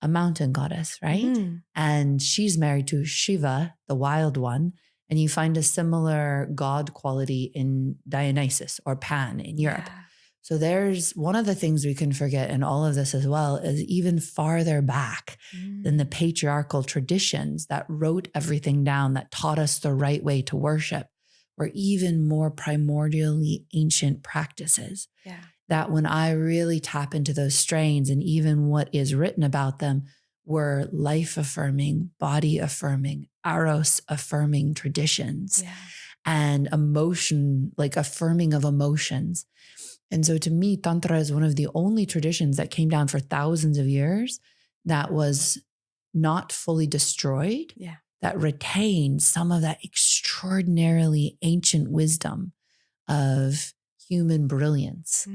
a mountain goddess, right? And she's married to Shiva, the wild one. And you find a similar god quality in Dionysus or Pan in Europe. Yeah. So there's one of the things we can forget in all of this as well is even farther back than the patriarchal traditions that wrote everything down, that taught us the right way to worship, were even more primordially ancient practices. Yeah. That when I really tap into those strains and even what is written about them were life affirming, body affirming, eros affirming traditions and emotion, like affirming of emotions. And so to me, Tantra is one of the only traditions that came down for thousands of years that was not fully destroyed, that retained some of that extraordinarily ancient wisdom of human brilliance.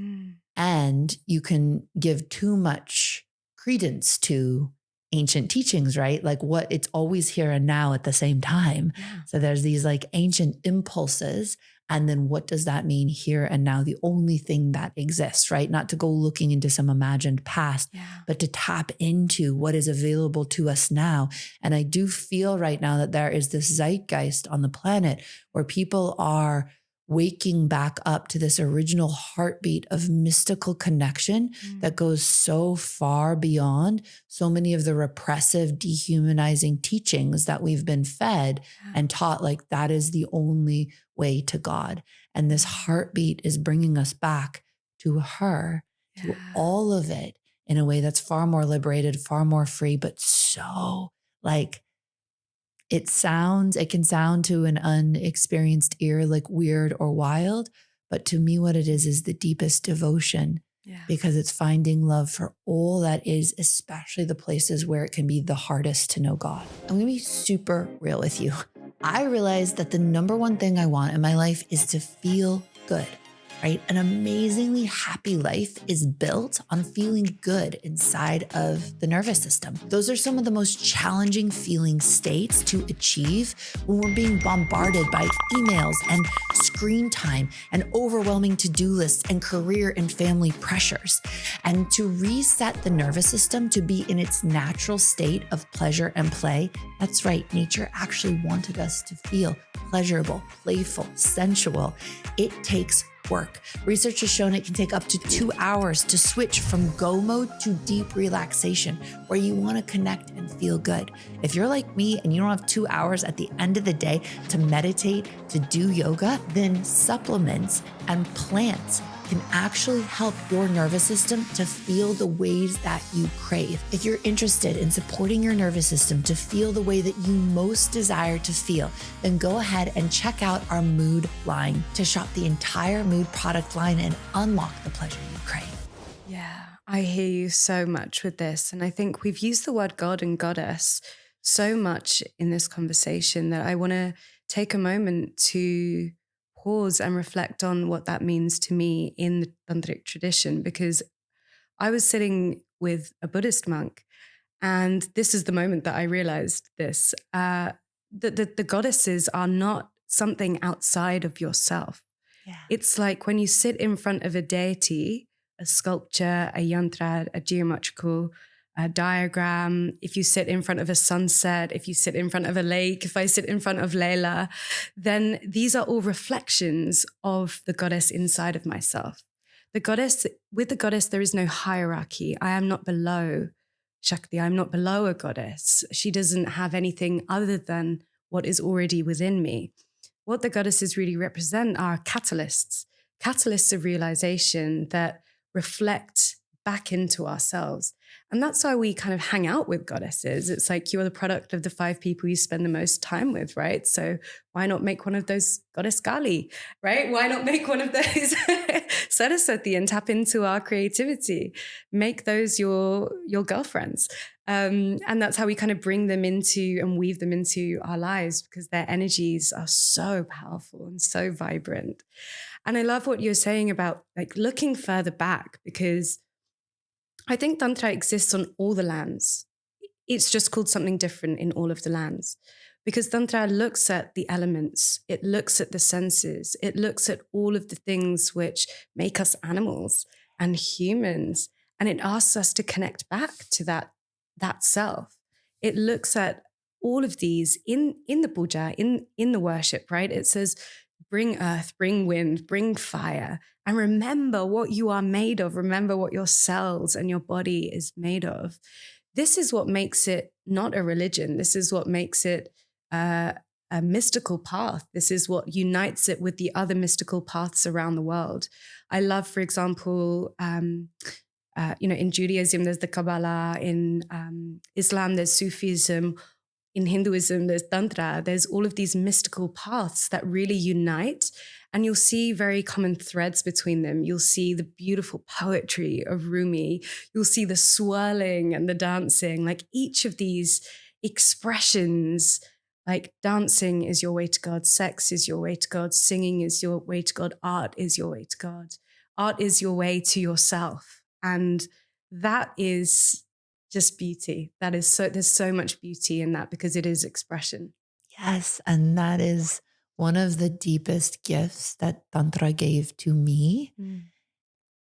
And you can give too much credence to ancient teachings, right? Like what it's always here and now at the same time. So there's these like ancient impulses. And then what does that mean here and now? The only thing that exists, right? Not to go looking into some imagined past, but to tap into what is available to us now. And I do feel right now that there is this zeitgeist on the planet where people are waking back up to this original heartbeat of mystical connection that goes so far beyond so many of the repressive, dehumanizing teachings that we've been fed and taught, like that is the only way to God. And this heartbeat is bringing us back to her, to all of it in a way that's far more liberated, far more free, but so like, it can sound to an unexperienced ear like weird or wild, but to me, what it is the deepest devotion because it's finding love for all that is, especially the places where it can be the hardest to know God. I'm going to be super real with you. I realized that the number one thing I want in my life is to feel good. Right? An amazingly happy life is built on feeling good inside of the nervous system. Those are some of the most challenging feeling states to achieve when we're being bombarded by emails and screen time and overwhelming to-do lists and career and family pressures. And to reset the nervous system to be in its natural state of pleasure and play, that's right, nature actually wanted us to feel pleasurable, playful, sensual. It takes work. Research has shown it can take up to 2 hours to switch from go mode to deep relaxation, where you want to connect and feel good. If you're like me and you don't have 2 hours at the end of the day to meditate, to do yoga, then supplements and plants can actually help your nervous system to feel the ways that you crave. If you're interested in supporting your nervous system to feel the way that you most desire to feel, then go ahead and check out our Mood line to shop the entire Mood product line and unlock the pleasure you crave. Yeah, I hear you so much with this. And I think we've used the word God and goddess so much in this conversation that I want to take a moment to pause and reflect on what that means to me in the tantric tradition, because I was sitting with a Buddhist monk, and this is the moment that I realized this, that the goddesses are not something outside of yourself. It's like when you sit in front of a deity, a sculpture, a yantra, a geometrical diagram, if you sit in front of a sunset, if you sit in front of a lake, if I sit in front of Layla, then these are all reflections of the goddess inside of myself. With the goddess, there is no hierarchy. I am not below Shakti. I'm not below a goddess. She doesn't have anything other than what is already within me. What the goddesses really represent are catalysts of realization that reflect back into ourselves. And that's why we kind of hang out with goddesses. It's like you're the product of the 5 people you spend the most time with, right? So why not make one of those goddess Kali, right? Why not make one of those Saraswati and tap into our creativity? Make those your girlfriends. And that's how we kind of bring them into and weave them into our lives, because their energies are so powerful and so vibrant. And I love what you're saying about like looking further back, because I think Tantra exists on all the lands. It's just called something different in all of the lands, because Tantra looks at the elements, it looks at the senses, it looks at all of the things which make us animals and humans, and it asks us to connect back to that self. It looks at all of these in the puja, in the worship, right? It says, bring earth, bring wind, bring fire, and remember what you are made of. Remember what your cells and your body is made of. This is what makes it not a religion. This is what makes it a mystical path. This is what unites it with the other mystical paths around the world. I love, for example, in Judaism, there's the Kabbalah. In Islam, there's Sufism. In Hinduism, there's Tantra. There's all of these mystical paths that really unite. And you'll see very common threads between them. You'll see the beautiful poetry of Rumi. You'll see the swirling and the dancing. Like each of these expressions, like dancing is your way to God, sex is your way to God, singing is your way to God, art is your way to God. Art is your way to yourself. And that is just beauty. There's so much beauty in that, because it is expression. Yes. And that is one of the deepest gifts that Tantra gave to me,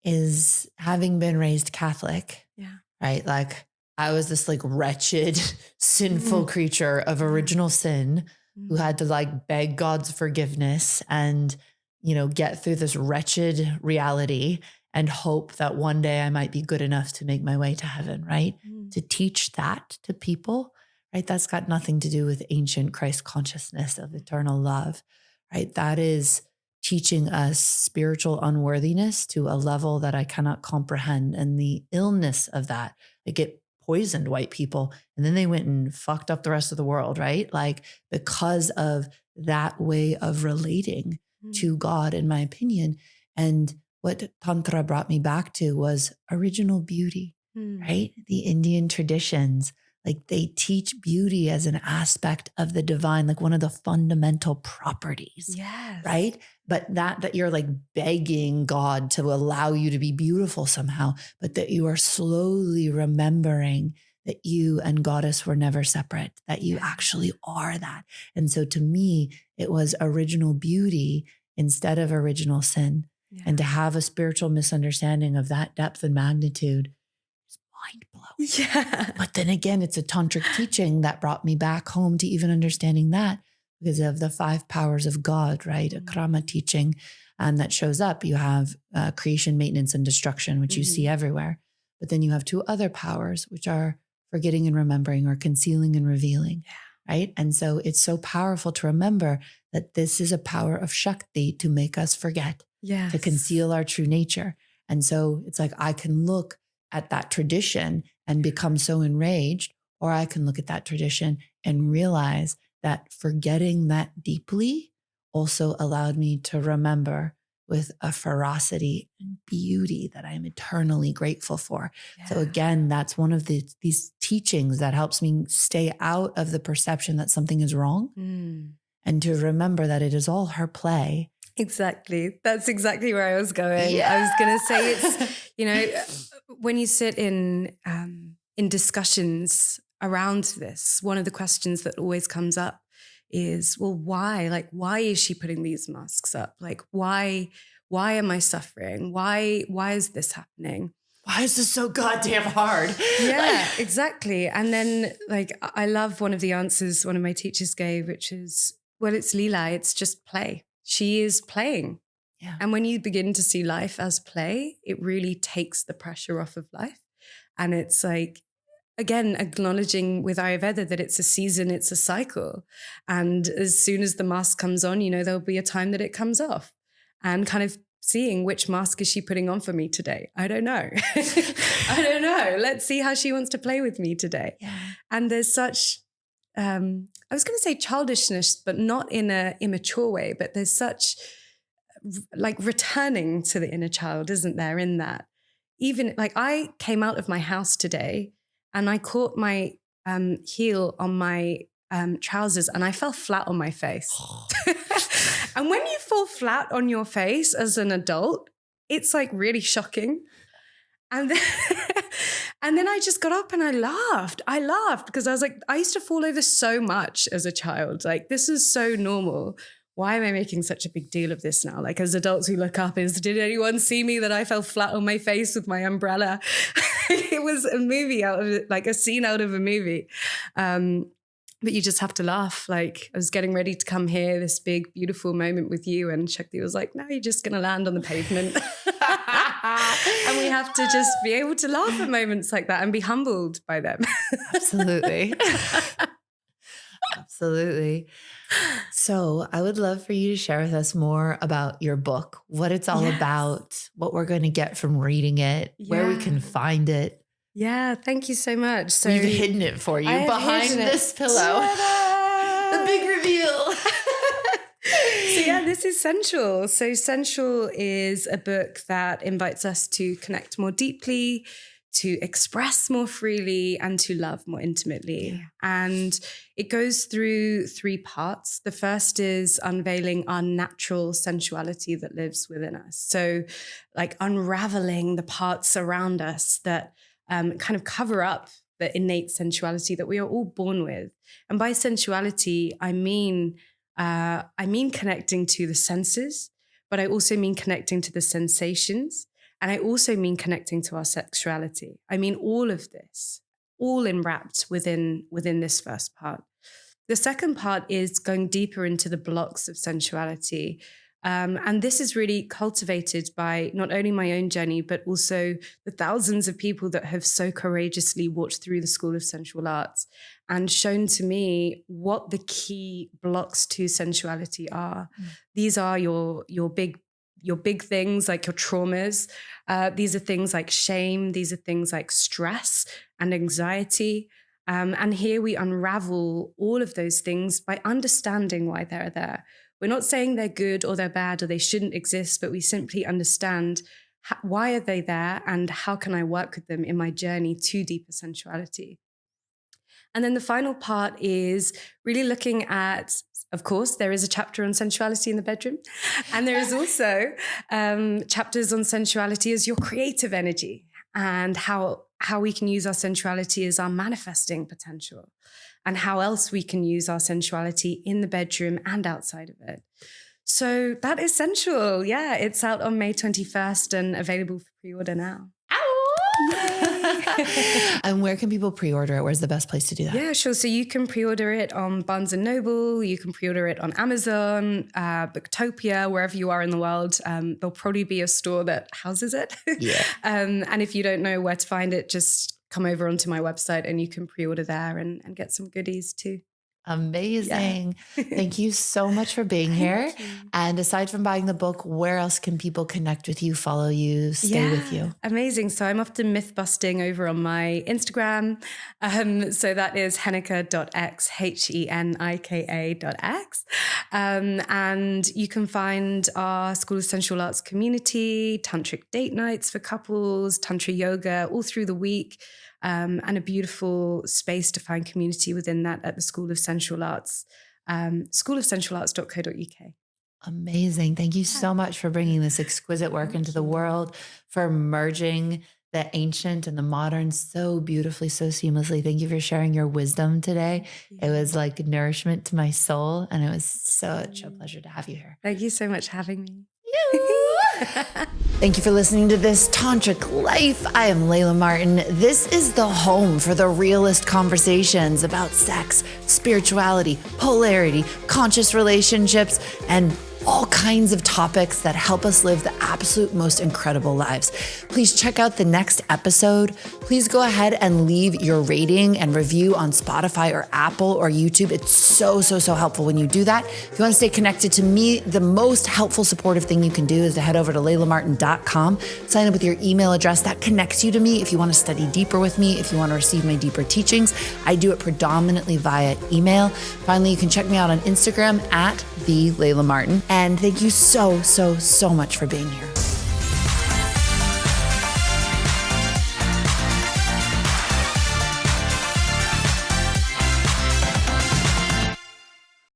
is having been raised Catholic. Yeah. Right? Like I was this like wretched, sinful creature of original sin who had to like beg God's forgiveness and, get through this wretched reality and hope that one day I might be good enough to make my way to heaven, right? To teach that to people, right? That's got nothing to do with ancient Christ consciousness of eternal love, right? That is teaching us spiritual unworthiness to a level that I cannot comprehend. And the illness of that, like it poisoned white people and then they went and fucked up the rest of the world, right? Like because of that way of relating to God, in my opinion. And what Tantra brought me back to was original beauty, right? The Indian traditions, like they teach beauty as an aspect of the divine, like one of the fundamental properties, right? But that you're like begging God to allow you to be beautiful somehow, but that you are slowly remembering that you and Goddess were never separate, that you actually are that. And so to me, it was original beauty instead of original sin. And to have a spiritual misunderstanding of that depth and magnitude is mind-blowing. Yeah. But then again, it's a tantric teaching that brought me back home to even understanding that, because of the 5 powers of God, right? A Krama teaching, and that shows up. You have creation, maintenance, and destruction, which you see everywhere. But then you have 2 other powers, which are forgetting and remembering, or concealing and revealing, right? And so it's so powerful to remember that this is a power of Shakti to make us forget. To conceal our true nature. And so it's like, I can look at that tradition and become so enraged, or I can look at that tradition and realize that forgetting that deeply also allowed me to remember with a ferocity and beauty that I am eternally grateful for. So again, that's one of these teachings that helps me stay out of the perception that something is wrong and to remember that it is all her play. Exactly. That's exactly where I was going. I was going to say it's, when you sit in discussions around this, one of the questions that always comes up is, well, why? Like, why is she putting these masks up? Like, why am I suffering? Why is this happening? Why is this so goddamn hard? Yeah, exactly. And then like, I love one of the answers one of my teachers gave, which is, well, it's Leela. It's just play. She is playing. Yeah. And when you begin to see life as play, it really takes the pressure off of life. And it's like, again, acknowledging with Ayurveda that it's a season, it's a cycle. And as soon as the mask comes on, there'll be a time that it comes off. And kind of seeing which mask is she putting on for me today? I don't know. I don't know. Let's see how she wants to play with me today. Yeah. And there's such... I was going to say childishness, but not in an immature way, but there's such like returning to the inner child, isn't there, in that? Even like I came out of my house today and I caught my heel on my trousers and I fell flat on my face. And when you fall flat on your face as an adult, it's like really shocking. And then I just got up and I laughed. I laughed because I was like, I used to fall over so much as a child. Like, this is so normal. Why am I making such a big deal of this now? Like, as adults, we look up is, did anyone see me that I fell flat on my face with my umbrella? It was a movie like a scene out of a movie. But you just have to laugh. Like, I was getting ready to come here, this big, beautiful moment with you. And Shakti was like, no, you're just going to land on the pavement. And we have to just be able to laugh at moments like that and be humbled by them. Absolutely. Absolutely. So I would love for you to share with us more about your book, what it's all about, what we're going to get from reading it, where we can find it. Yeah, thank you so much. So we've hidden it for you behind this pillow. The big reveal. So yeah, this is Sensual. So Sensual is a book that invites us to connect more deeply, to express more freely, and to love more intimately. Yeah. And it goes through 3 parts. The first is unveiling our natural sensuality that lives within us. So like unraveling the parts around us that kind of cover up the innate sensuality that we are all born with. And by sensuality, I mean connecting to the senses, but I also mean connecting to the sensations. And I also mean connecting to our sexuality. I mean all of this, all enwrapped within this first part. The second part is going deeper into the blocks of sensuality. And this is really cultivated by not only my own journey, but also the thousands of people that have so courageously walked through the School of Sensual Arts and shown to me what the key blocks to sensuality are. These are your big things, like your traumas. These are things like shame. These are things like stress and anxiety. And here we unravel all of those things by understanding why they're there. We're not saying they're good or they're bad or they shouldn't exist, but we simply understand why are they there and how can I work with them in my journey to deeper sensuality. And then the final part is really looking at, of course, there is a chapter on sensuality in the bedroom. And there is also chapters on sensuality as your creative energy and how we can use our sensuality as our manifesting potential and how else we can use our sensuality in the bedroom and outside of it. So that is Sensual. Yeah, it's out on May 21st and available for pre-order now. And where can people pre-order it? Where's the best place to do that? Yeah, sure. So you can pre-order it on Barnes & Noble. You can pre-order it on Amazon, Booktopia, wherever you are in the world. There'll probably be a store that houses it. Yeah. And if you don't know where to find it, just come over onto my website and you can pre-order there and get some goodies too. Amazing. Yeah. Thank you so much for being here. And aside from buying the book, where else can people connect with you, follow you, stay with you? Amazing. So I'm often myth busting over on my Instagram. So that is henika.x, HENIKA.x. And you can find our School of Sensual Arts community, tantric date nights for couples, tantra yoga all through the week. And a beautiful space to find community within that at the School of Sensual Arts, schoolofsensualarts.co.uk. Amazing. Thank you so much for bringing this exquisite work into the world, for merging the ancient and the modern so beautifully, so seamlessly. Thank you for sharing your wisdom today. It was like nourishment to my soul, and it was such a pleasure to have you here. Thank you so much for having me. Thank you for listening to this Tantric Life. I am Layla Martin. This is the home for the realest conversations about sex, spirituality, polarity, conscious relationships, and all kinds of topics that help us live the absolute most incredible lives. Please check out the next episode. Please go ahead and leave your rating and review on Spotify or Apple or YouTube. It's so helpful when you do that. If you want to stay connected to me, the most helpful, supportive thing you can do is to head over to laylamartin.com, sign up with your email address. That connects you to me if you want to study deeper with me, if you want to receive my deeper teachings. I do it predominantly via email. Finally, you can check me out on Instagram at @TheLaylaMartin. And thank you so much for being here.